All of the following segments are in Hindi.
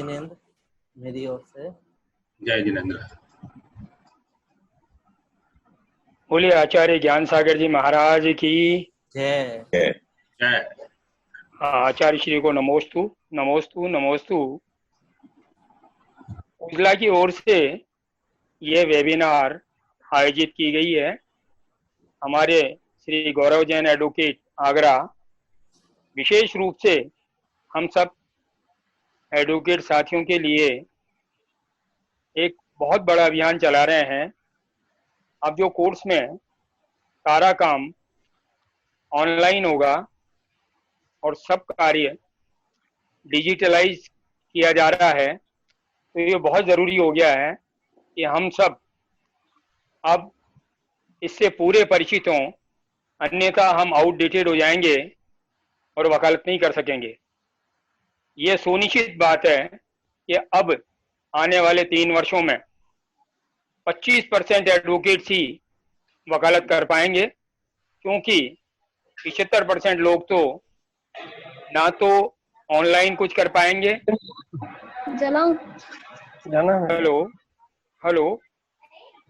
जिनेंद्र मेरी ओर से। जय जिनेंद्र। बोलिए आचार्य ज्ञान सागर जी महाराज की जय। जय। आचार्य श्री को नमोस्तु नमोस्तु नमोस्तु। उजला की ओर से ये वेबिनार आयोजित की गई है। हमारे श्री गौरव जैन एडवोकेट आगरा विशेष रूप से हम सब एडवोकेट साथियों के लिए एक बहुत बड़ा अभियान चला रहे हैं। अब जो कोर्स में सारा काम ऑनलाइन होगा और सब कार्य डिजिटलाइज किया जा रहा है, तो ये बहुत ज़रूरी हो गया है कि हम सब अब इससे पूरे परिचित हों, अन्यथा हम आउटडेटेड हो जाएंगे और वकालत नहीं कर सकेंगे। ये सुनिश्चित बात है कि अब आने वाले 3 वर्षों में 25% एडवोकेट्स ही वकालत कर पाएंगे, क्योंकि 75% लोग तो ना तो ऑनलाइन कुछ कर पाएंगे। हेलो हेलो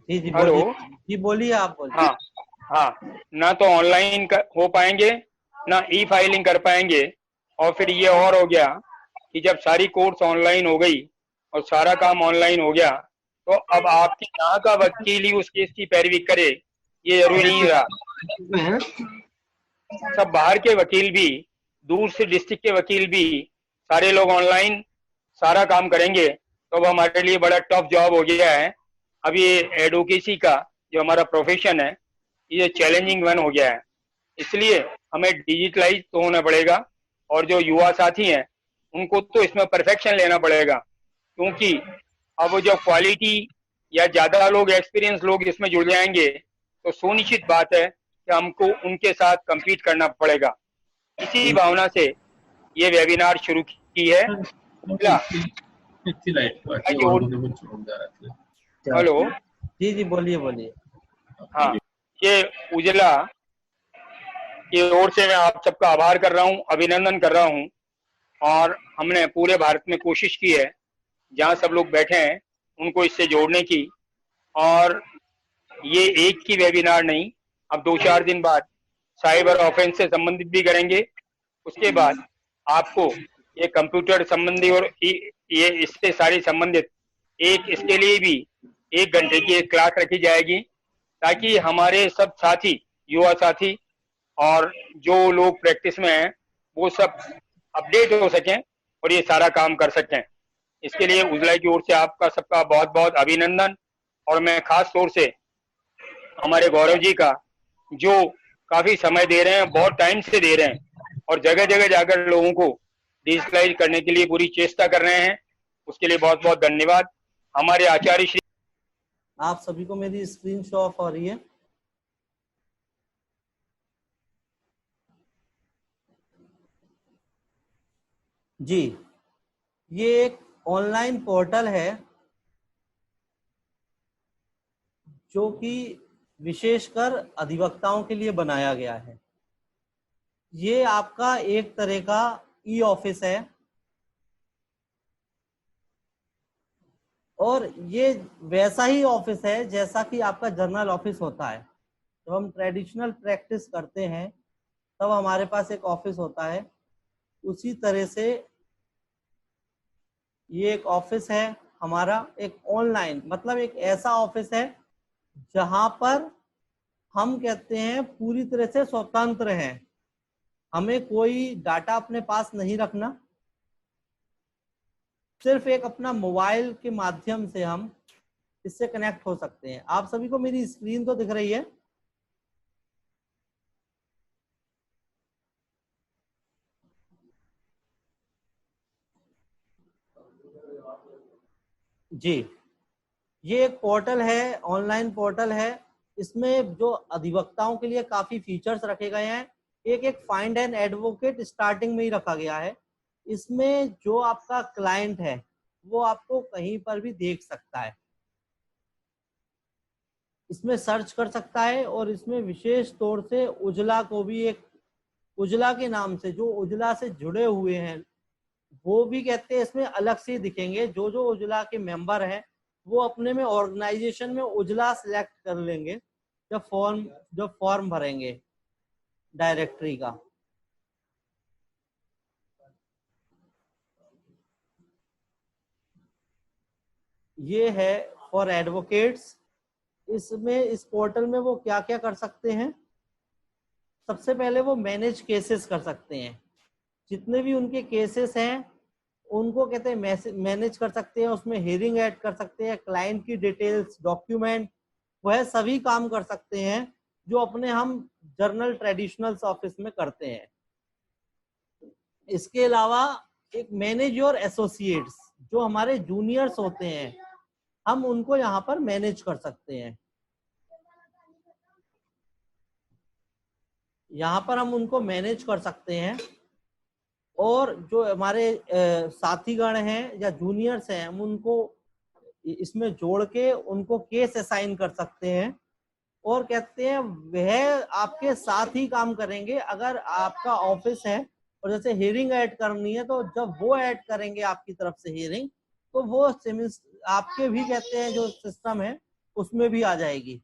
जी जी हेलो। बोलिए। जी बोलिए, आप बोलिए। हाँ हाँ, ना तो ऑनलाइन हो पाएंगे, ना ई फाइलिंग कर पाएंगे। और फिर ये और हो गया कि जब सारी कोर्स ऑनलाइन हो गई और सारा काम ऑनलाइन हो गया, तो अब आपके यहाँ का वकील ही उस केस की पैरवी करे, ये जरूरी नहीं रहा। सब बाहर के वकील भी, दूर से डिस्ट्रिक्ट के वकील भी, सारे लोग ऑनलाइन सारा काम करेंगे, तो अब हमारे लिए बड़ा टफ जॉब हो गया है। अब ये एडवोकेसी का जो हमारा प्रोफेशन है, ये चैलेंजिंग वन हो गया है। इसलिए हमें डिजिटलाइज तो होना पड़ेगा, और जो युवा साथी हैं उनको तो इसमें परफेक्शन लेना पड़ेगा, क्योंकि अब जो क्वालिटी या ज़्यादा लोग एक्सपीरियंस लोग इसमें जुड़ जाएंगे तो सुनिश्चित बात है कि हमको उनके साथ compete करना पड़ेगा। इसी भावना से ये वेबिनार शुरू की है। हेलो। जी जी बोलिए बोलिए। हाँ, ये उजला की ओर से मैं आप सबका आभार कर रहा हूँ, अभिनंदन कर रहा हूँ। और हमने पूरे भारत में कोशिश की है, जहाँ सब लोग बैठे हैं उनको इससे जोड़ने की। और ये एक की वेबिनार नहीं, अब 2-4 दिन बाद साइबर ऑफेंस से संबंधित भी करेंगे। उसके बाद आपको ये कंप्यूटर संबंधी और ये इससे सारी संबंधित एक इसके लिए भी 1 घंटे की एक क्लास रखी जाएगी, ताकि हमारे सब साथी, युवा साथी और जो लोग प्रैक्टिस में हैं वो सब अपडेट हो सकें और ये सारा काम कर सकें। इसके लिए उजला की ओर से आपका सबका बहुत बहुत अभिनंदन। और मैं खास तौर से हमारे गौरव जी का, जो काफी समय दे रहे हैं, बहुत टाइम से दे रहे हैं और जगह जगह जाकर लोगों को डिजिटलाइज करने के लिए पूरी चेष्टा कर रहे हैं, उसके लिए बहुत बहुत धन्यवाद। हमारे आचार्य श्री, आप सभी को मेरी स्क्रीन शो ऑफ हो रही है? जी, ये एक ऑनलाइन पोर्टल है जो कि विशेषकर अधिवक्ताओं के लिए बनाया गया है। ये आपका एक तरह का ई ऑफिस है, और ये वैसा ही ऑफिस है जैसा कि आपका जर्नल ऑफिस होता है। जब हम ट्रेडिशनल प्रैक्टिस करते हैं तब हमारे पास एक ऑफिस होता है, उसी तरह से ये एक ऑफिस है हमारा, एक ऑनलाइन, मतलब एक ऐसा ऑफिस है जहां पर हम कहते हैं पूरी तरह से स्वतंत्र हैं, हमें कोई डाटा अपने पास नहीं रखना, सिर्फ एक अपना मोबाइल के माध्यम से हम इससे कनेक्ट हो सकते हैं। आप सभी को मेरी स्क्रीन तो दिख रही है? जी, ये एक पोर्टल है, ऑनलाइन पोर्टल है। इसमें जो अधिवक्ताओं के लिए काफी फीचर्स रखे गए हैं। एक एक फाइंड एन एडवोकेट स्टार्टिंग में ही रखा गया है। इसमें जो आपका क्लाइंट है वो आपको कहीं पर भी देख सकता है, इसमें सर्च कर सकता है, और इसमें विशेष तौर से उजला को भी, एक उजला के नाम से, जो उजला से जुड़े हुए हैं वो भी कहते हैं इसमें अलग से दिखेंगे। जो जो उजला के मेंबर हैं वो अपने में ऑर्गेनाइजेशन में उजला सिलेक्ट कर लेंगे जब फॉर्म भरेंगे डायरेक्टरी का। ये है फॉर एडवोकेट्स। इसमें इस पोर्टल में वो क्या क्या कर सकते हैं। सबसे पहले वो मैनेज केसेस कर सकते हैं। जितने भी उनके केसेस हैं उनको कहते हैं मैनेज कर सकते हैं। उसमें हियरिंग ऐड कर सकते हैं, क्लाइंट की डिटेल्स, डॉक्यूमेंट, वह सभी काम कर सकते हैं जो अपने हम जर्नल ट्रेडिशनल्स ऑफिस में करते हैं। इसके अलावा एक मैनेज योर एसोसिएट्स, जो हमारे जूनियर्स होते हैं हम उनको यहाँ पर मैनेज कर सकते हैं। यहाँ पर हम उनको मैनेज कर सकते हैं। और जो हमारे साथीगण हैं या जूनियर्स हैं हम उनको इसमें जोड़ के उनको केस असाइन कर सकते हैं। और कहते हैं वह आपके साथ ही काम करेंगे। अगर आपका ऑफिस है और जैसे हियरिंग ऐड करनी है तो जब वो ऐड करेंगे आपकी तरफ से हियरिंग, तो वो आपके भी कहते हैं जो सिस्टम है उसमें भी आ जाएगी।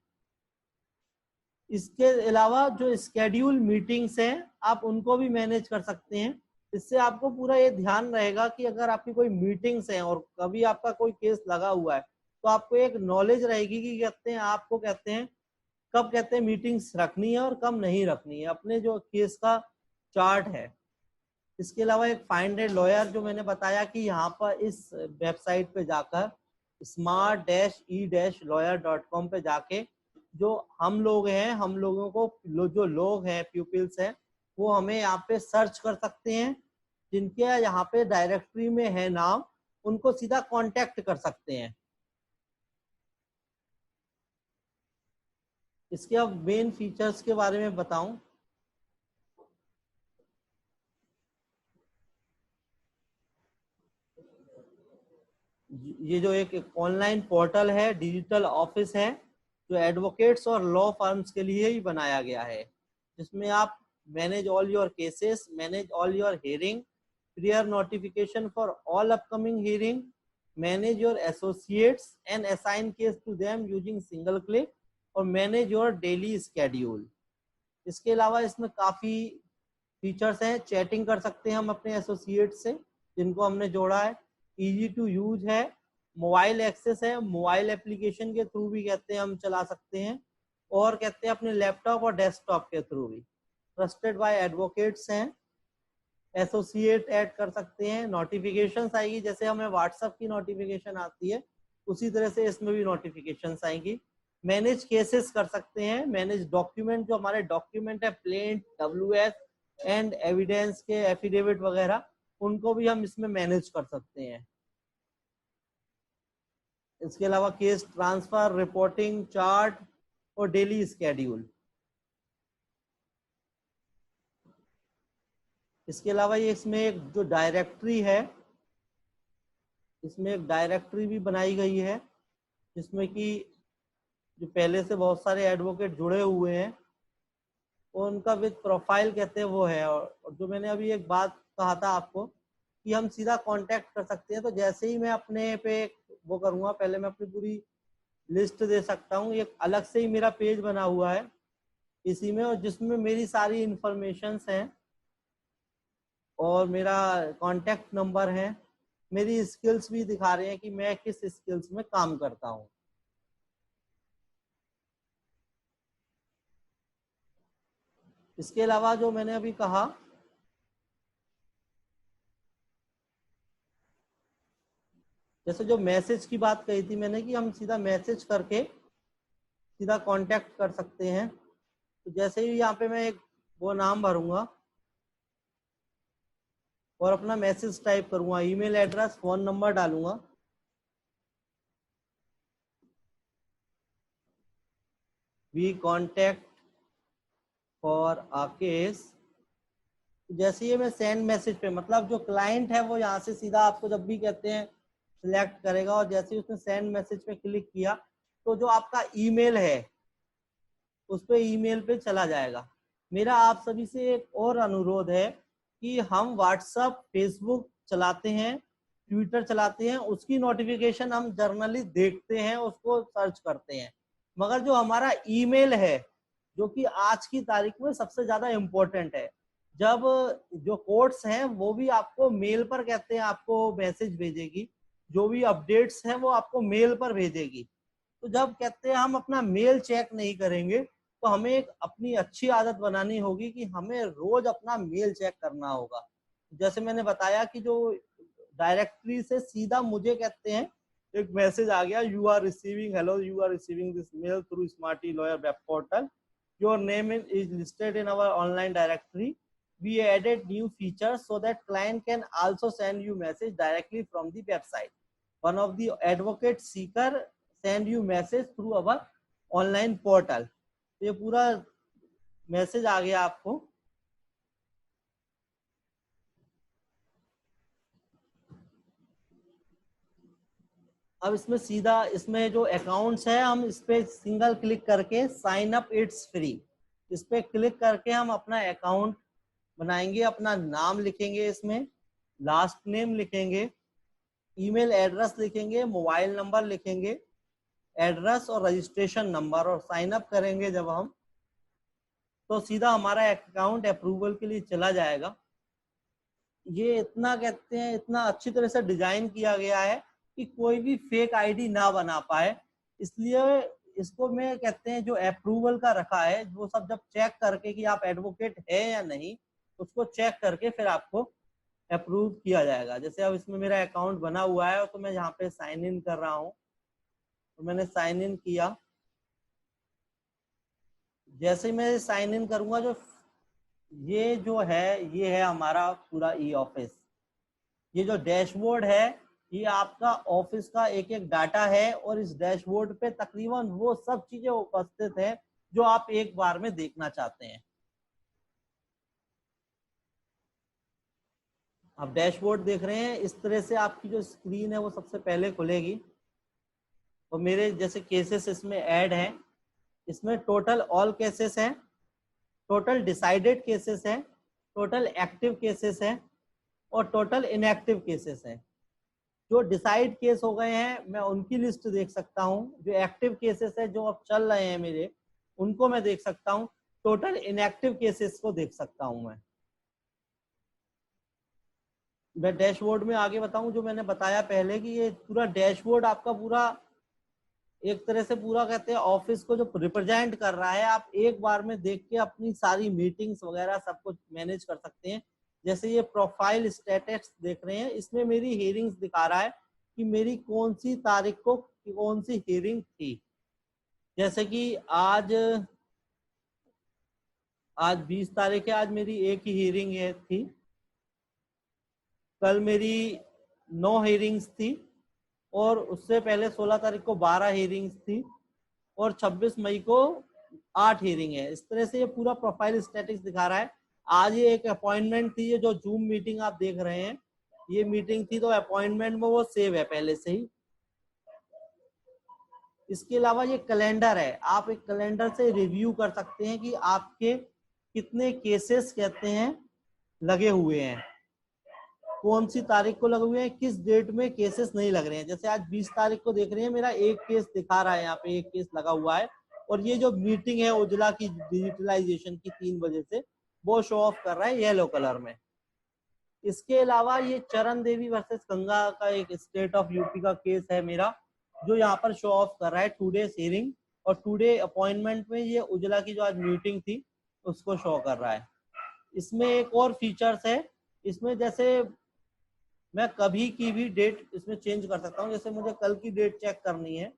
इसके अलावा जो स्केड्यूल मीटिंग्स हैं आप उनको भी मैनेज कर सकते हैं। इससे आपको पूरा ये ध्यान रहेगा कि अगर आपकी कोई मीटिंग्स हैं और कभी आपका कोई केस लगा हुआ है तो आपको एक नॉलेज रहेगी कि कहते हैं आपको कहते हैं कब कहते हैं मीटिंग्स रखनी है और कब नहीं रखनी है। अपने जो केस का चार्ट है। इसके अलावा एक फाइंड ए लॉयर जो मैंने बताया कि यहाँ पर इस वेबसाइट पे जाकर smart-e-lawyer.com पे जाके जो हम लोग हैं हम लोगों को जो लोग हैं प्यूपिल्स हैं वो हमें यहाँ पे सर्च कर सकते हैं। जिनके यहाँ पे डायरेक्टरी में है नाम उनको सीधा कांटेक्ट कर सकते हैं। इसके अब मेन फीचर्स के बारे में बताऊं। ये जो एक ऑनलाइन पोर्टल है, डिजिटल ऑफिस है जो एडवोकेट्स और लॉ फर्म्स के लिए ही बनाया गया है, जिसमें आप manage all your cases, manage all your hearing, prior notification for all upcoming hearing, manage your associates and assign case to them using single click, और manage your daily schedule। इसके अलावा इसमें काफी फीचर्स हैं। चैटिंग कर सकते हैं हम अपने एसोसिएट से जिनको हमने जोड़ा है। इजी टू यूज है, मोबाइल एक्सेस है, मोबाइल एप्लीकेशन के थ्रू भी कहते हैं हम चला सकते हैं और कहते हैं अपने लैपटॉप और डेस्कटॉप के थ्रू भी। ट्रस्टेड बाय एडवोकेट्स हैं। एसोसिएट ऐड कर सकते हैं। नोटिफिकेशंस आएगी जैसे हमें व्हाट्सएप की नोटिफिकेशन आती है उसी तरह से इसमें भी नोटिफिकेशंस आएंगी। मैनेज केसेस कर सकते हैं। मैनेज डॉक्यूमेंट, जो हमारे डॉक्यूमेंट है प्लेंट, WS एंड एविडेंस के एफिडेविट वगैरह, उनको भी हम इसमें मैनेज कर सकते हैं। इसके अलावा केस ट्रांसफर, रिपोर्टिंग, चार्ट और डेली स्केड्यूल। इसके अलावा ये इसमें एक जो डायरेक्टरी है, इसमें एक डायरेक्टरी भी बनाई गई है जिसमें कि जो पहले से बहुत सारे एडवोकेट जुड़े हुए हैं और उनका विद प्रोफाइल कहते हैं वो है। और जो मैंने अभी एक बात कहा था आपको कि हम सीधा कांटेक्ट कर सकते हैं, तो जैसे ही मैं अपने पे वो करूँगा, पहले मैं अपनी पूरी लिस्ट दे सकता हूँ। एक अलग से ही मेरा पेज बना हुआ है इसी में, और जिसमें मेरी सारी इंफॉर्मेशंस हैं और मेरा कांटेक्ट नंबर है। मेरी स्किल्स भी दिखा रहे हैं कि मैं किस स्किल्स में काम करता हूँ। इसके अलावा जो मैंने अभी कहा, जैसे जो मैसेज की बात कही थी मैंने कि हम सीधा मैसेज करके सीधा कांटेक्ट कर सकते हैं। तो जैसे ही यहाँ पे मैं एक वो नाम भरूंगा और अपना मैसेज टाइप करूंगा, ईमेल एड्रेस, फोन नंबर डालूंगा, we contact for a case. जैसे ये मैं सेंड मैसेज पे, मतलब जो क्लाइंट है वो यहाँ से सीधा आपको जब भी कहते हैं सिलेक्ट करेगा और जैसे ही उसने सेंड मैसेज पे क्लिक किया तो जो आपका ईमेल है उस पे ईमेल पे चला जाएगा। मेरा आप सभी से एक और अनुरोध है कि हम व्हाट्सएप, फेसबुक चलाते हैं, ट्विटर चलाते हैं, उसकी नोटिफिकेशन हम जर्नली देखते हैं, उसको सर्च करते हैं। मगर जो हमारा ईमेल है, जो कि आज की तारीख में सबसे ज्यादा इम्पोर्टेंट है, जब जो कोर्ट्स हैं वो भी आपको मेल पर कहते हैं आपको मैसेज भेजेगी, जो भी अपडेट्स हैं वो आपको मेल पर भेजेगी। तो जब कहते हैं हम अपना मेल चेक नहीं करेंगे, तो हमें एक अपनी अच्छी आदत बनानी होगी कि हमें रोज अपना मेल चेक करना होगा। जैसे मैंने बताया कि जो डायरेक्टरी से सीधा मुझे कहते हैं एक मैसेज आ गया, you are receiving, hello you are receiving this mail through Smarty Lawyer web portal, your name is listed in our online directory, we added new features so that client can also send you message directly from the website. One of the advocate seeker send you message through our online portal. ये पूरा मैसेज आ गया आपको। अब इसमें सीधा इसमें जो अकाउंट्स है, हम इस पे सिंगल क्लिक करके साइन अप इट्स फ्री, इस पे क्लिक करके हम अपना अकाउंट बनाएंगे, अपना नाम लिखेंगे, इसमें लास्ट नेम लिखेंगे, ईमेल एड्रेस लिखेंगे, मोबाइल नंबर लिखेंगे, एड्रेस और रजिस्ट्रेशन नंबर, और साइन अप करेंगे जब हम, तो सीधा हमारा अकाउंट अप्रूवल के लिए चला जाएगा। ये इतना कहते हैं इतना अच्छी तरह से डिजाइन किया गया है कि कोई भी फेक आईडी ना बना पाए, इसलिए इसको मैं कहते हैं जो अप्रूवल का रखा है, वो सब जब चेक करके कि आप एडवोकेट है या नहीं, उसको चेक करके फिर आपको अप्रूव किया जाएगा। जैसे अब इसमें मेरा अकाउंट बना हुआ है, तो मैं यहाँ पे साइन इन कर रहा हूँ, तो मैंने साइन इन किया। जैसे मैं साइन इन करूंगा, जो ये जो है ये है हमारा पूरा ई ऑफिस। ये जो डैशबोर्ड है, ये आपका ऑफिस का एक एक डाटा है, और इस डैशबोर्ड पे तकरीबन वो सब चीजें उपस्थित है जो आप एक बार में देखना चाहते हैं। आप डैशबोर्ड देख रहे हैं, इस तरह से आपकी जो स्क्रीन है वो सबसे पहले खुलेगी। और मेरे जैसे केसेस इसमें ऐड हैं, इसमें टोटल ऑल केसेस हैं, टोटल डिसाइडेड केसेस हैं, टोटल एक्टिव केसेस हैं, और टोटल इनएक्टिव केसेस हैं। जो डिसाइड केस हो गए हैं मैं उनकी लिस्ट देख सकता हूँ, जो एक्टिव केसेस है जो अब चल रहे हैं मेरे, उनको मैं देख सकता हूँ, टोटल इनएक्टिव केसेस को देख सकता हूँ। मैं डैशबोर्ड में आगे बताऊं, जो मैंने बताया पहले कि ये पूरा डैशबोर्ड आपका पूरा एक तरह से पूरा कहते हैं ऑफिस को जो रिप्रेजेंट कर रहा है, आप एक बार में देख के अपनी सारी मीटिंग्स वगैरह सब कुछ मैनेज कर सकते हैं। जैसे ये प्रोफाइल स्टेटस देख रहे हैं, इसमें मेरी हियरिंग्स दिखा रहा है कि मेरी कौन सी तारीख को कौन सी हियरिंग थी। जैसे कि आज 20 तारीख है, आज मेरी एक ही हियरिंग थी, कल मेरी 9 हियरिंग्स थी, और उससे पहले 16 तारीख को 12 हियरिंग्स थी, और 26 मई को 8 हियरिंग है। इस तरह से ये पूरा प्रोफाइल स्टेटस दिखा रहा है। आज ये एक अपॉइंटमेंट थी, ये जो जूम मीटिंग आप देख रहे हैं, ये मीटिंग थी, तो अपॉइंटमेंट में वो सेव है पहले से ही। इसके अलावा ये कैलेंडर है, आप एक कैलेंडर से रिव्यू कर सकते हैं कि आपके कितने केसेस कहते हैं लगे हुए हैं, कौन सी तारीख को लगे हुए हैं, किस डेट में केसेस नहीं लग रहे हैं। जैसे आज 20 तारीख को देख रहे हैं, मेरा एक केस दिखा रहा है, यहाँ पे एक केस लगा हुआ है, और ये जो मीटिंग है उजला की डिजिटलाइजेशन की 3 बजे से, वो शो ऑफ कर रहा है येलो कलर में। इसके अलावा ये चरण देवी वर्सेस गंगा का एक स्टेट ऑफ यूपी का केस है मेरा, जो यहाँ पर शो ऑफ कर रहा है टुडे हियरिंग, और टुडे अपॉइंटमेंट में ये उजला की जो आज मीटिंग थी उसको शो कर रहा है। इसमें एक और फीचर्स है, इसमें जैसे मैं कभी की भी डेट इसमें चेंज कर सकता हूँ। जैसे मुझे कल की डेट चेक करनी है,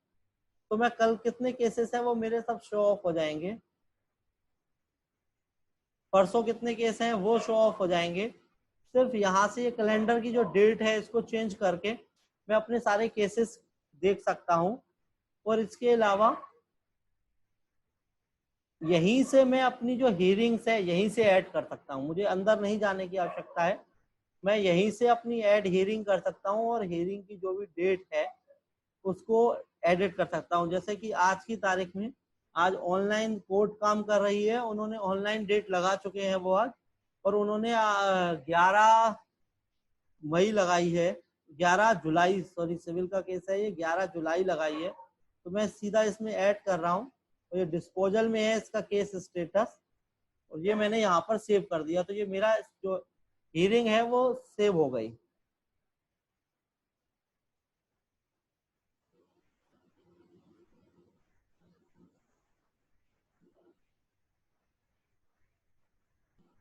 तो मैं कल कितने केसेस है वो मेरे सब शो ऑफ हो जाएंगे, परसों कितने केस हैं वो शो ऑफ हो जाएंगे। सिर्फ यहाँ से ये कैलेंडर की जो डेट है इसको चेंज करके मैं अपने सारे केसेस देख सकता हूँ। और इसके अलावा यहीं से मैं अपनी जो हियरिंग्स है यहीं से ऐड कर सकता हूँ, मुझे अंदर नहीं जाने की आवश्यकता है, मैं यहीं से अपनी ऐड हियरिंग कर सकता हूँ, और हियरिंग की जो भी डेट है उसको एडिट कर सकता हूँ। जैसे कि आज की तारीख में आज ऑनलाइन कोर्ट काम कर रही है, उन्होंने ऑनलाइन डेट लगा चुके हैं वो आज, और उन्होंने 11 मई लगाई है, 11 जुलाई, सॉरी सिविल का केस है ये, 11 जुलाई लगाई है। तो मैं सीधा इसमें ऐड कर रहा हूँ, तो ये डिस्पोजल में है इसका केस स्टेटस, और ये मैंने यहाँ पर सेव कर दिया। तो ये मेरा जो हियरिंग है वो सेव हो गई।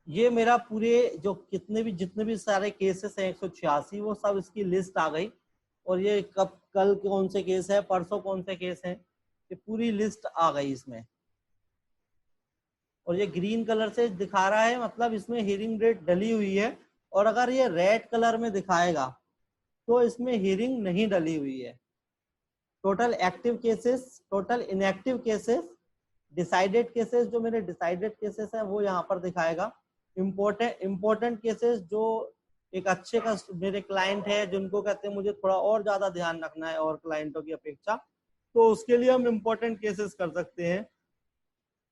ये मेरा पूरे जो जितने भी सारे केसेस हैं 186, वो सब इसकी लिस्ट आ गई। और ये कब कल कौन से केस है, परसों कौन से केस हैं, ये पूरी लिस्ट आ गई इसमें। और ये ग्रीन कलर से दिखा रहा है, मतलब इसमें हियरिंग डेट डली हुई है। और अगर ये रेड कलर में दिखाएगा तो इसमें हियरिंग नहीं डली हुई है। Total active cases, total inactive cases, decided cases, जो मेरे डिसाइडेड केसेस है वो यहाँ पर दिखाएगा। इम्पोर्टेंट केसेस जो एक अच्छे का मेरे क्लाइंट है जिनको कहते हैं मुझे थोड़ा और ज्यादा ध्यान रखना है और क्लाइंटों की अपेक्षा, तो उसके लिए हम इम्पोर्टेंट केसेस कर सकते हैं।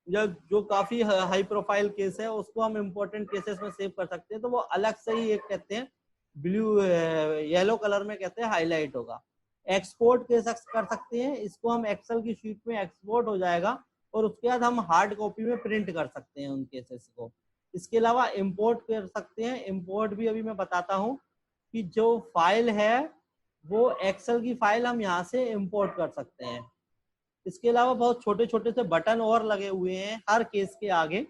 या जो काफी हाई प्रोफाइल केस है उसको हम इम्पोर्टेंट केसेस में सेव कर सकते हैं, तो वो अलग से ही एक कहते हैं ब्लू येलो कलर में कहते हैं हाईलाइट होगा। एक्सपोर्ट केसेस कर सकते हैं, इसको हम एक्सेल की शीट में एक्सपोर्ट हो जाएगा और उसके बाद हम हार्ड कॉपी में प्रिंट कर सकते हैं उन केसेस को। इसके अलावा इंपोर्ट कर सकते हैं। इंपोर्ट भी अभी मैं बताता हूँ कि जो फाइल है वो एक्सेल की फाइल हम यहाँ से इंपोर्ट कर सकते हैं। इसके अलावा बहुत छोटे छोटे से बटन और लगे हुए हैं हर केस के आगे।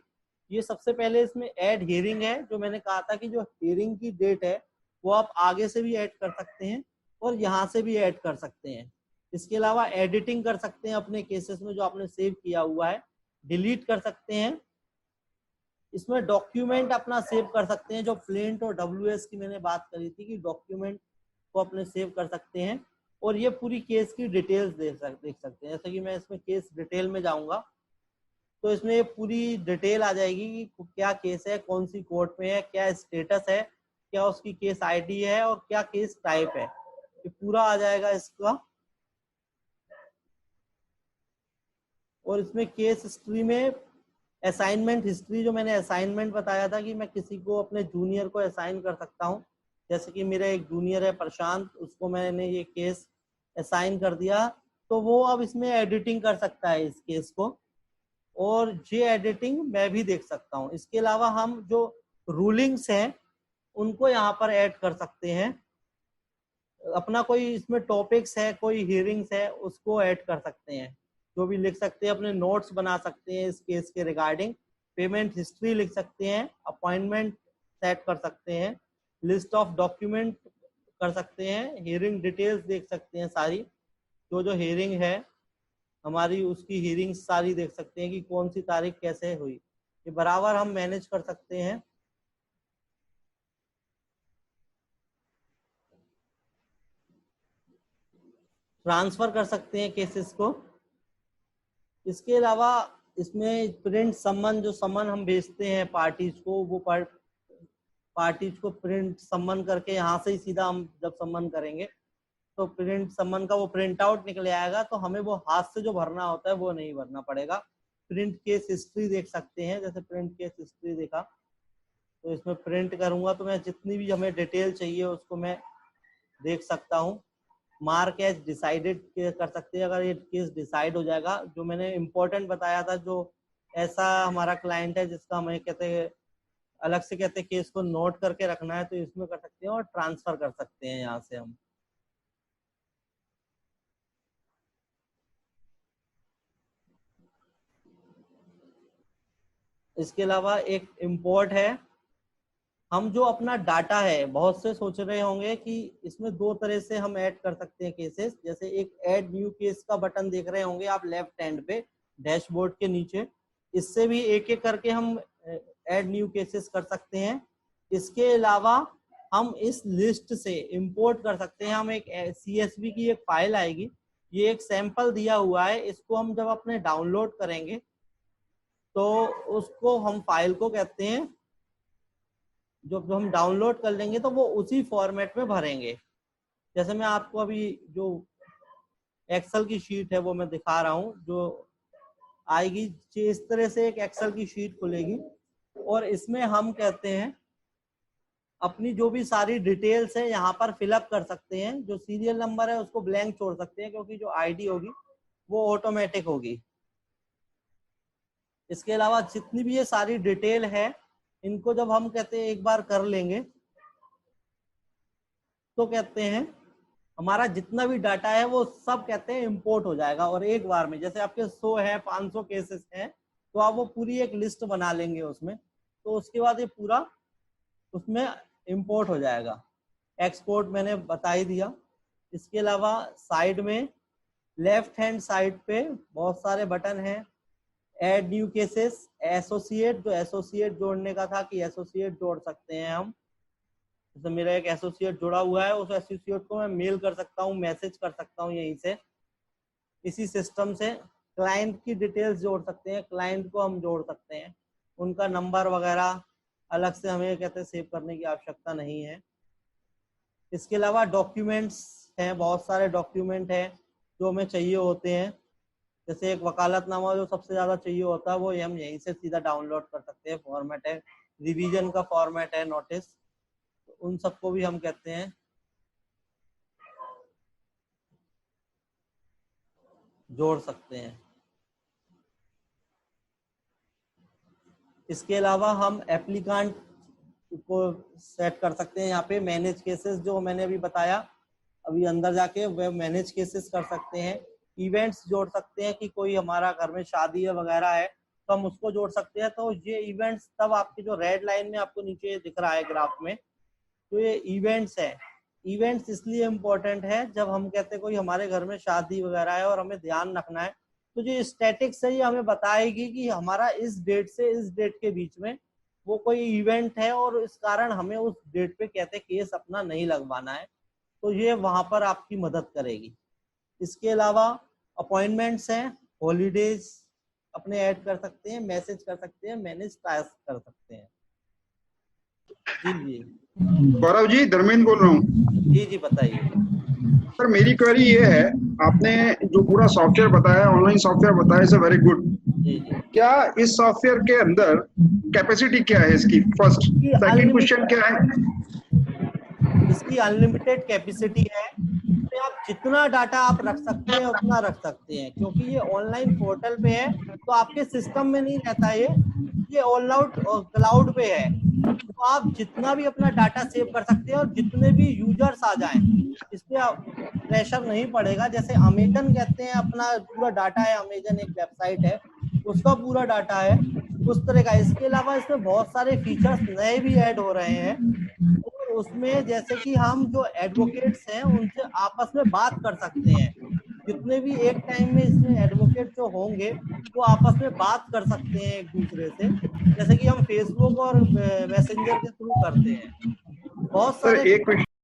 ये सबसे पहले इसमें ऐड हियरिंग है, जो मैंने कहा था कि जो हियरिंग की डेट है वो आप आगे से भी ऐड कर सकते हैं और यहाँ से भी ऐड कर सकते हैं। इसके अलावा एडिटिंग कर सकते हैं अपने केसेस में जो आपने सेव किया हुआ है, डिलीट कर सकते हैं। इसमें डॉक्यूमेंट अपना सेव कर सकते हैं, जो प्लेंट और WS की मैंने बात करी थी कि डॉक्यूमेंट को अपने सेव कर सकते हैं। और ये पूरी केस की डिटेल्स देख सकते हैं। जैसे कि मैं इसमें केस डिटेल में जाऊंगा तो इसमें ये पूरी डिटेल आ जाएगी कि क्या केस है, कौन सी कोर्ट में है, क्या स्टेटस है, क्या उसकी केस ID है और क्या केस टाइप है, ये पूरा आ जाएगा इसका। और इसमें केस हिस्ट्री में असाइनमेंट हिस्ट्री, जो मैंने असाइनमेंट बताया था कि मैं किसी को अपने जूनियर को असाइन कर सकता हूँ, जैसे कि मेरा एक जूनियर है प्रशांत, उसको मैंने ये केस असाइन कर दिया, तो वो अब इसमें एडिटिंग कर सकता है इस केस को, और ये एडिटिंग मैं भी देख सकता हूँ। इसके अलावा हम जो रूलिंग्स हैं उनको यहाँ पर ऐड कर सकते हैं। अपना कोई इसमें टॉपिक्स है, कोई हियरिंग्स है, उसको ऐड कर सकते हैं, जो भी लिख सकते हैं, अपने नोट्स बना सकते हैं इस केस के रिगार्डिंग। पेमेंट हिस्ट्री लिख सकते हैं, अपॉइंटमेंट सेट कर सकते हैं, लिस्ट ऑफ डॉक्यूमेंट कर सकते हैं, हियरिंग डिटेल्स देख सकते हैं सारी, जो हियरिंग है हमारी उसकी हियरिंग सारी देख सकते हैं कि कौन सी तारीख कैसे हुई, ये बराबर हम मैनेज कर सकते हैं। ट्रांसफर कर सकते हैं केसेस को। इसके अलावा इसमें प्रिंट सम्मन, जो सम्मन हम भेजते हैं पार्टीज को, वो पार्टीज को प्रिंट सम्मन करके यहाँ से ही सीधा हम जब सम्मन करेंगे तो प्रिंट सम्मन का वो प्रिंट आउट निकले आएगा, तो हमें वो हाथ से जो भरना होता है वो नहीं भरना पड़ेगा। प्रिंट केस हिस्ट्री देख सकते हैं, जैसे प्रिंट केस हिस्ट्री देखा तो इसमें प्रिंट करूंगा तो मैं जितनी भी हमें डिटेल चाहिए उसको मैं देख सकता हूँ। मार्क एज डिसाइडेड कर सकते हैं, अगर ये केस डिसाइड हो जाएगा। जो मैंने इम्पोर्टेंट बताया था, जो ऐसा हमारा क्लाइंट है जिसका हमें कहते हैं अलग से कहते हैं केस को नोट करके रखना है, तो इसमें कर सकते हैं और ट्रांसफर कर सकते हैं यहाँ से हम। इसके अलावा एक इम्पोर्ट है, हम जो अपना डाटा है, बहुत से सोच रहे होंगे कि इसमें दो तरह से हम ऐड कर सकते हैं केसेस। जैसे एक ऐड न्यू केस का बटन देख रहे होंगे आप लेफ्ट हैंड पे डैशबोर्ड के नीचे, इससे भी एक एक करके हम ऐड न्यू केसेस कर सकते हैं। इसके अलावा हम इस लिस्ट से इंपोर्ट कर सकते हैं। हम एक CSV की एक फाइल आएगी, ये एक सैंपल दिया हुआ है, इसको हम जब अपने डाउनलोड करेंगे तो उसको हम फाइल को कहते हैं, जो हम डाउनलोड कर लेंगे तो वो उसी फॉर्मेट में भरेंगे। जैसे मैं आपको अभी जो एक्सेल की शीट है वो मैं दिखा रहा हूँ, जो आएगी इस तरह से एक एक्सेल की शीट खुलेगी और इसमें हम कहते हैं अपनी जो भी सारी डिटेल्स है यहाँ पर फिलअप कर सकते हैं। जो सीरियल नंबर है उसको ब्लैंक छोड़ सकते हैं, क्योंकि जो आईडी होगी वो ऑटोमेटिक होगी। इसके अलावा जितनी भी ये सारी डिटेल है, इनको जब हम कहते हैं एक बार कर लेंगे तो कहते हैं हमारा जितना भी डाटा है वो सब कहते हैं इंपोर्ट हो जाएगा। और एक बार में जैसे आपके 100 है, 500 केसेस हैं, तो आप वो पूरी एक लिस्ट बना लेंगे उसमें, तो उसके बाद ये पूरा उसमें इंपोर्ट हो जाएगा। एक्सपोर्ट मैंने बता ही दिया। इसके अलावा साइड में लेफ्ट हैंड साइड पे बहुत सारे बटन हैं। ऐड न्यू केसेस, एसोसिएट, जो एसोसिएट जोड़ने का था कि एसोसिएट जोड़ सकते हैं हम। जैसे मेरा एक एसोसिएट जुड़ा हुआ है, उस एसोसिएट को मैं मेल कर सकता हूँ, मैसेज कर सकता हूँ यहीं से, इसी सिस्टम से। क्लाइंट की डिटेल्स जोड़ सकते हैं, क्लाइंट को हम जोड़ सकते हैं, उनका नंबर वगैरह अलग से हमें कहते हैं सेव करने की आवश्यकता नहीं है। इसके अलावा डॉक्यूमेंट्स हैं, बहुत सारे डॉक्यूमेंट हैं जो हमें चाहिए होते हैं। जैसे एक वकालतनामा जो सबसे ज्यादा चाहिए होता है, वो हम यहीं से सीधा डाउनलोड कर सकते हैं। फॉर्मेट है, रिवीजन का फॉर्मेट है, नोटिस, तो उन सबको भी हम कहते हैं जोड़ सकते हैं। इसके अलावा हम एप्लीकांट को सेट कर सकते हैं। यहाँ पे मैनेज केसेस जो मैंने अभी बताया, अभी अंदर जाके वे मैनेज केसेस कर सकते हैं। इवेंट्स जोड़ सकते हैं कि कोई हमारा घर में शादी वगैरह है तो हम उसको जोड़ सकते हैं। तो ये इवेंट्स तब आपके जो रेड लाइन में आपको नीचे दिख रहा है ग्राफ में, तो ये इवेंट्स है। इवेंट्स इसलिए इम्पोर्टेंट है, जब हम कहते हैं कोई हमारे घर में शादी वगैरह है और हमें ध्यान रखना है, तो जो स्टैटिक्स है ये हमें बताएगी कि हमारा इस डेट से इस डेट के बीच में वो कोई इवेंट है और इस कारण हमें उस डेट पे कहते केस अपना नहीं लगवाना है, तो ये वहां पर आपकी मदद करेगी। इसके अलावा अपॉइंटमेंट्स हैं, हॉलीडेज अपने ऐड कर सकते हैं, मैसेज कर सकते हैं, मैनेज टास्क कर सकते हैं। जी जी गौरव जी, धर्मेंद्र बोल रहा हूँ। जी बताइए सर, मेरी क्वेरी ये है, आपने जो पूरा सॉफ्टवेयर बताया, ऑनलाइन सॉफ्टवेयर बताया, इज वेरी गुड। जी। क्या इस सॉफ्टवेयर के अंदर कैपेसिटी क्या है इसकी? फर्स्ट। सेकंड क्वेश्चन क्या है? इसकी अनलिमिटेड कैपेसिटी है। तो आप जितना डाटा आप रख सकते हैं उतना रख सकते हैं, क्योंकि ये ऑनलाइन पोर्टल पे है, तो आपके सिस्टम में नहीं रहता ये ऑल आउट क्लाउड पे है। तो आप जितना भी अपना डाटा सेव कर सकते हैं और जितने भी यूजर्स आ जाएं, इस पे प्रेशर नहीं पड़ेगा। जैसे अमेजन कहते हैं अपना पूरा डाटा है, अमेजन एक वेबसाइट है, उसका पूरा डाटा है उस तरह का। इसके अलावा इसमें बहुत सारे फीचर्स नए भी ऐड हो रहे हैं, और उसमें जैसे कि हम जो एडवोकेट्स हैं उनसे आपस में बात कर सकते हैं। जितने भी एक टाइम में इसमें एडवोकेट जो होंगे वो आपस में बात कर सकते हैं एक दूसरे से, जैसे कि हम फेसबुक और मैसेंजर के थ्रू करते हैं। बहुत सारे